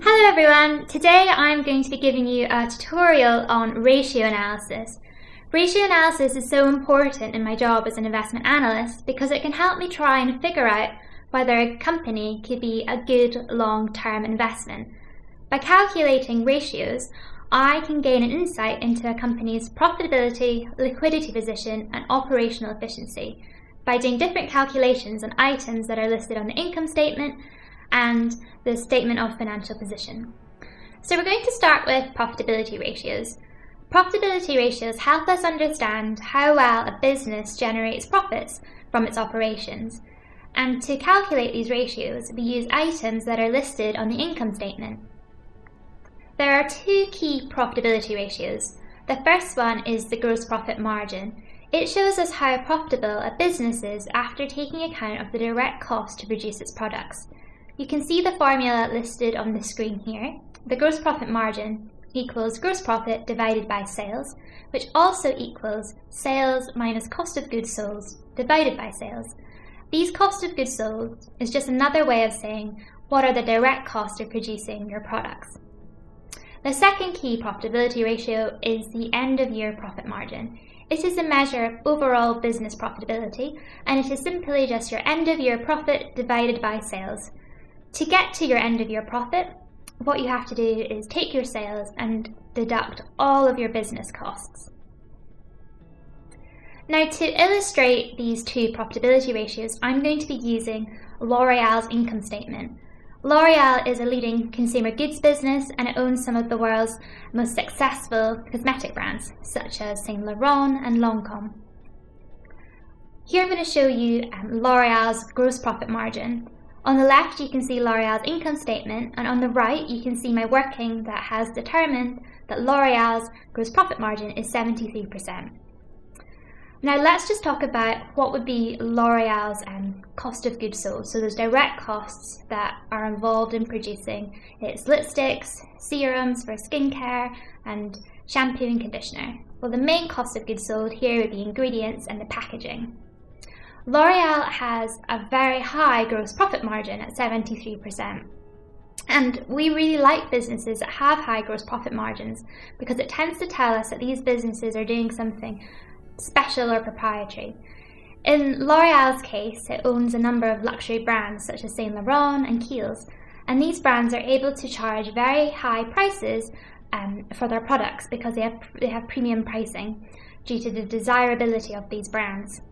Hello everyone, today I'm going to be giving you a tutorial on ratio analysis. Ratio analysis is so important in my job as an investment analyst because it can help me try and figure out whether a company could be a good long-term investment. By calculating ratios, I can gain an insight into a company's profitability, liquidity position and operational efficiency by doing different calculations on items that are listed on the income statement and the statement of financial position. So we're going to start with profitability ratios. Profitability ratios help us understand how well a business generates profits from its operations. And to calculate these ratios, we use items that are listed on the income statement. There are two key profitability ratios. The first one is the gross profit margin. It shows us how profitable a business is after taking account of the direct cost to produce its products. You can see the formula listed on the screen here. The gross profit margin equals gross profit divided by sales, which also equals sales minus cost of goods sold divided by sales. These cost of goods sold is just another way of saying what are the direct costs of producing your products. The second key profitability ratio is the end of year profit margin. It is a measure of overall business profitability, and it is simply just your end of year profit divided by sales. To get to your end of year profit, what you have to do is take your sales and deduct all of your business costs. Now, to illustrate these two profitability ratios, I'm going to be using L'Oreal's income statement. L'Oreal is a leading consumer goods business and it owns some of the world's most successful cosmetic brands, such as Saint Laurent and Lancôme. Here I'm going to show you L'Oreal's gross profit margin. On the left you can see L'Oreal's income statement, and on the right you can see my working that has determined that L'Oreal's gross profit margin is 73%. Now let's just talk about what would be L'Oreal's cost of goods sold, so those direct costs that are involved in producing its lipsticks, serums for skincare and shampoo and conditioner. Well, the main cost of goods sold here would be ingredients and the packaging. L'Oreal has a very high gross profit margin at 73%. And we really like businesses that have high gross profit margins because it tends to tell us that these businesses are doing something special or proprietary. In L'Oreal's case, it owns a number of luxury brands such as Saint Laurent and Kiehl's, and these brands are able to charge very high prices for their products because they have premium pricing due to the desirability of these brands.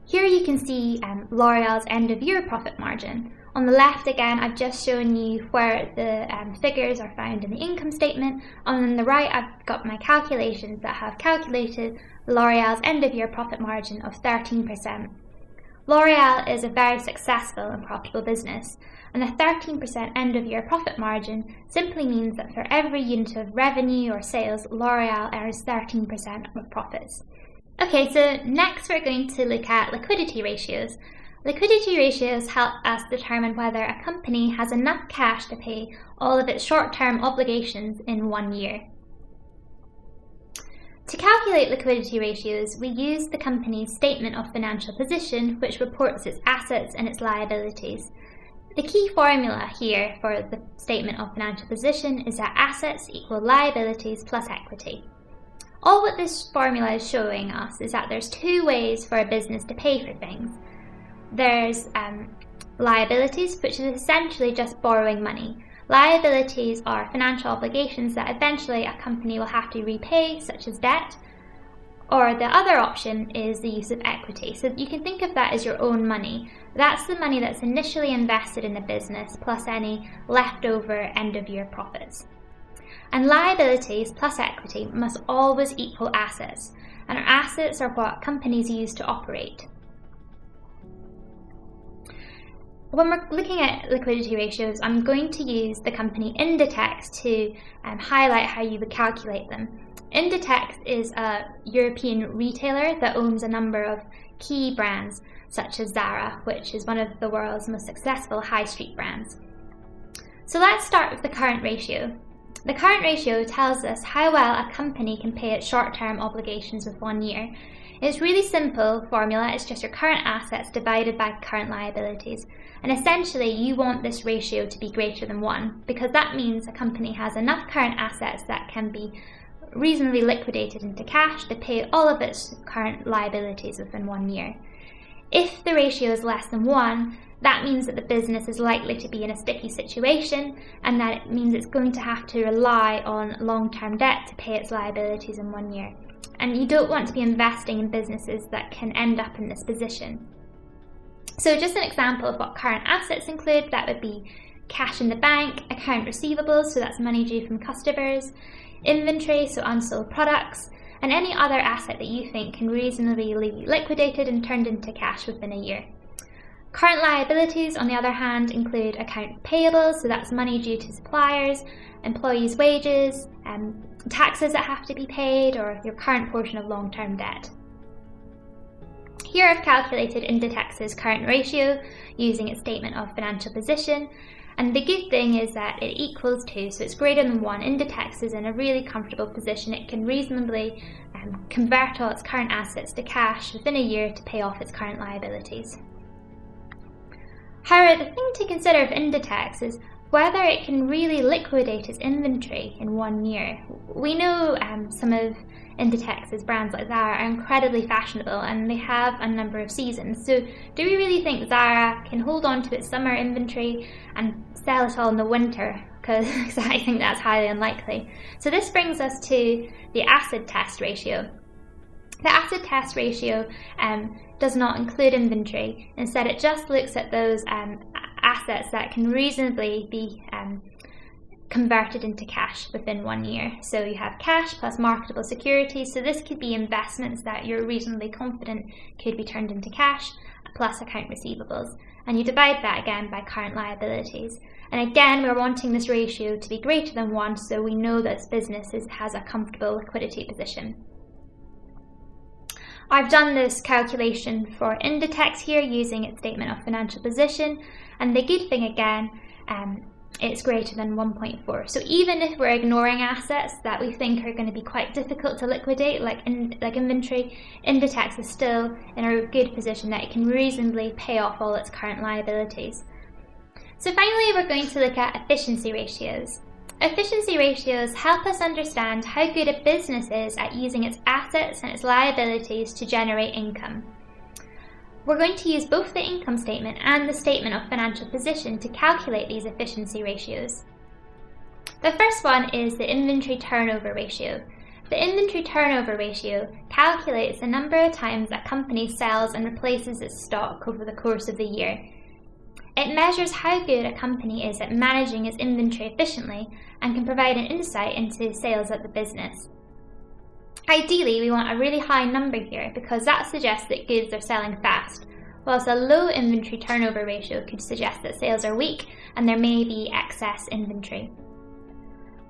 Here you can see L'Oreal's end-of-year profit margin. On the left, again, I've just shown you where the figures are found in the income statement. On the right, I've got my calculations that have calculated L'Oreal's end-of-year profit margin of 13%. L'Oreal is a very successful and profitable business, and a 13% end-of-year profit margin simply means that for every unit of revenue or sales, L'Oreal earns 13% of profits. Okay, so next we're going to look at liquidity ratios. Liquidity ratios help us determine whether a company has enough cash to pay all of its short-term obligations in 1 year. To calculate liquidity ratios, we use the company's statement of financial position, which reports its assets and its liabilities. The key formula here for the statement of financial position is that assets equal liabilities plus equity. All what this formula is showing us is that there's two ways for a business to pay for things. There's liabilities, which is essentially just borrowing money. Liabilities are financial obligations that eventually a company will have to repay, such as debt. Or the other option is the use of equity. So you can think of that as your own money. That's the money that's initially invested in the business, plus any leftover end-of-year profits. And liabilities plus equity must always equal assets, and our assets are what companies use to operate. When we're looking at liquidity ratios, I'm going to use the company Inditex to highlight how you would calculate them. Inditex is a European retailer that owns a number of key brands, such as Zara, which is one of the world's most successful high street brands. So let's start with the current ratio. The current ratio tells us how well a company can pay its short-term obligations with 1 year. It's a really simple formula. It's just your current assets divided by current liabilities. And essentially, you want this ratio to be greater than 1, because that means a company has enough current assets that can be reasonably liquidated into cash to pay all of its current liabilities within 1 year. If the ratio is less than 1, that means that the business is likely to be in a sticky situation, and that it means it's going to have to rely on long-term debt to pay its liabilities in 1 year. And you don't want to be investing in businesses that can end up in this position. So just an example of what current assets include, that would be cash in the bank, account receivables, so that's money due from customers, inventory, so unsold products, and any other asset that you think can reasonably be liquidated and turned into cash within a year. Current liabilities, on the other hand, include accounts payable, so that's money due to suppliers, employees' wages, taxes that have to be paid, or your current portion of long-term debt. Here I've calculated Inditex's current ratio using its statement of financial position, and the good thing is that it equals 2, so it's greater than 1. Inditex is in a really comfortable position. It can reasonably convert all its current assets to cash within a year to pay off its current liabilities. However, the thing to consider for Inditex is whether it can really liquidate its inventory in 1 year. We know some of Inditex's brands like Zara are incredibly fashionable and they have a number of seasons. So do we really think Zara can hold on to its summer inventory and sell it all in the winter? Because I think that's highly unlikely. So this brings us to the acid test ratio. The acid test ratio does not include inventory. Instead, it just looks at those assets that can reasonably be converted into cash within 1 year. So you have cash plus marketable securities. So this could be investments that you're reasonably confident could be turned into cash, plus account receivables. And you divide that again by current liabilities. And again, we're wanting this ratio to be greater than 1, so we know that this business has a comfortable liquidity position. I've done this calculation for Inditex here using its statement of financial position, and the good thing again, it's greater than 1.4. So even if we're ignoring assets that we think are going to be quite difficult to liquidate, like inventory, Inditex is still in a good position that it can reasonably pay off all its current liabilities. So finally, we're going to look at efficiency ratios. Efficiency ratios help us understand how good a business is at using its assets and its liabilities to generate income. We're going to use both the income statement and the statement of financial position to calculate these efficiency ratios. The first one is the inventory turnover ratio. The inventory turnover ratio calculates the number of times a company sells and replaces its stock over the course of the year. It measures how good a company is at managing its inventory efficiently and can provide an insight into sales at the business. Ideally, we want a really high number here because that suggests that goods are selling fast, whilst a low inventory turnover ratio could suggest that sales are weak and there may be excess inventory.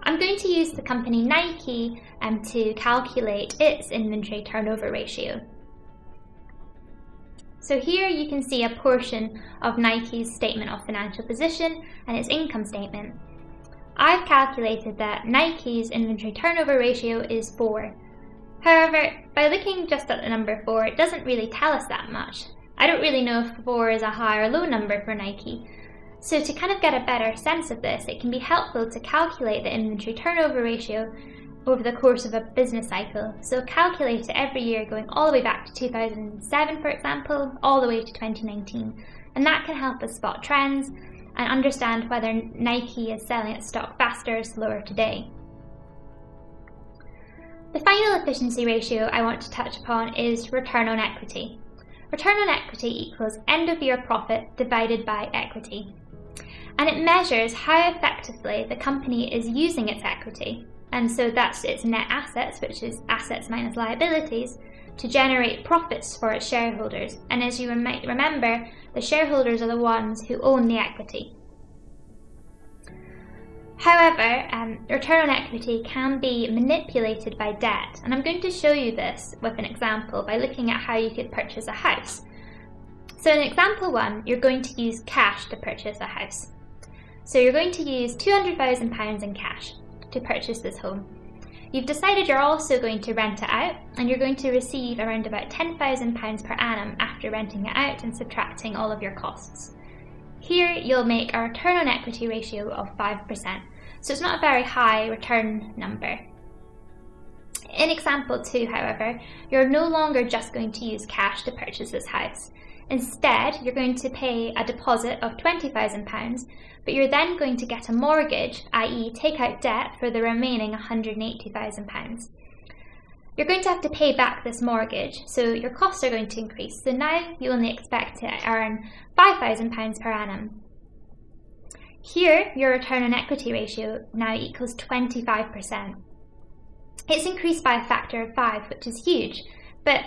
I'm going to use the company Nike to calculate its inventory turnover ratio. So here you can see a portion of Nike's statement of financial position and its income statement. I've calculated that Nike's inventory turnover ratio is 4. However, by looking just at the number 4, it doesn't really tell us that much. I don't really know if 4 is a high or low number for Nike. So to kind of get a better sense of this, it can be helpful to calculate the inventory turnover ratio over the course of a business cycle. So calculate it every year going all the way back to 2007, for example, all the way to 2019. And that can help us spot trends and understand whether Nike is selling its stock faster or slower today. The final efficiency ratio I want to touch upon is return on equity. Return on equity equals end of year profit divided by equity. And it measures how effectively the company is using its equity. And so that's its net assets, which is assets minus liabilities, to generate profits for its shareholders. And as you might remember, the shareholders are the ones who own the equity. However, return on equity can be manipulated by debt, and I'm going to show you this with an example by looking at how you could purchase a house. So in example 1, you're going to use cash to purchase a house. So you're going to use £200,000 in cash to purchase this home. You've decided you're also going to rent it out, and you're going to receive around about £10,000 per annum after renting it out and subtracting all of your costs. Here you'll make a return on equity ratio of 5%, so it's not a very high return number. In example 2, however, you're no longer just going to use cash to purchase this house. Instead, you're going to pay a deposit of £20,000, but you're then going to get a mortgage, i.e. take out debt for the remaining £180,000. You're going to have to pay back this mortgage, so your costs are going to increase. So now you only expect to earn £5,000 per annum. Here, your return on equity ratio now equals 25%. It's increased by a factor of 5, which is huge, but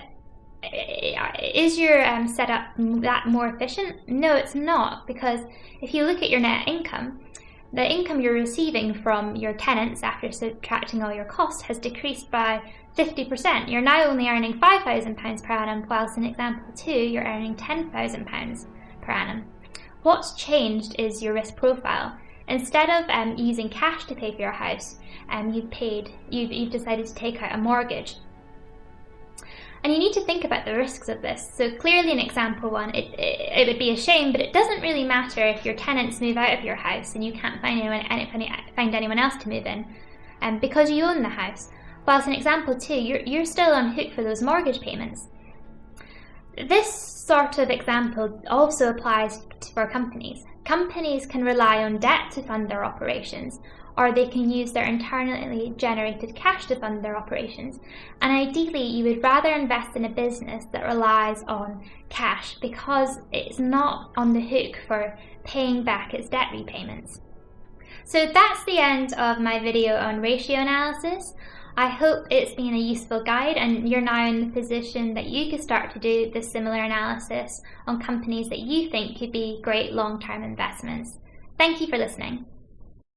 is your setup that more efficient? No, it's not, because if you look at your net income, the income you're receiving from your tenants after subtracting all your costs has decreased by 50%. You're now only earning £5,000 per annum, whilst in example 2, you're earning £10,000 per annum. What's changed is your risk profile. Instead of using cash to pay for your house, you've decided to take out a mortgage. And you need to think about the risks of this. So clearly in example 1, it would be a shame, but it doesn't really matter if your tenants move out of your house and you can't find anyone else to move in, because you own the house. Whilst in example 2, you're still on hook for those mortgage payments. This sort of example also applies for companies. Companies can rely on debt to fund their operations, or they can use their internally generated cash to fund their operations. And ideally, you would rather invest in a business that relies on cash because it's not on the hook for paying back its debt repayments. So that's the end of my video on ratio analysis. I hope it's been a useful guide and you're now in the position that you can start to do this similar analysis on companies that you think could be great long-term investments. Thank you for listening.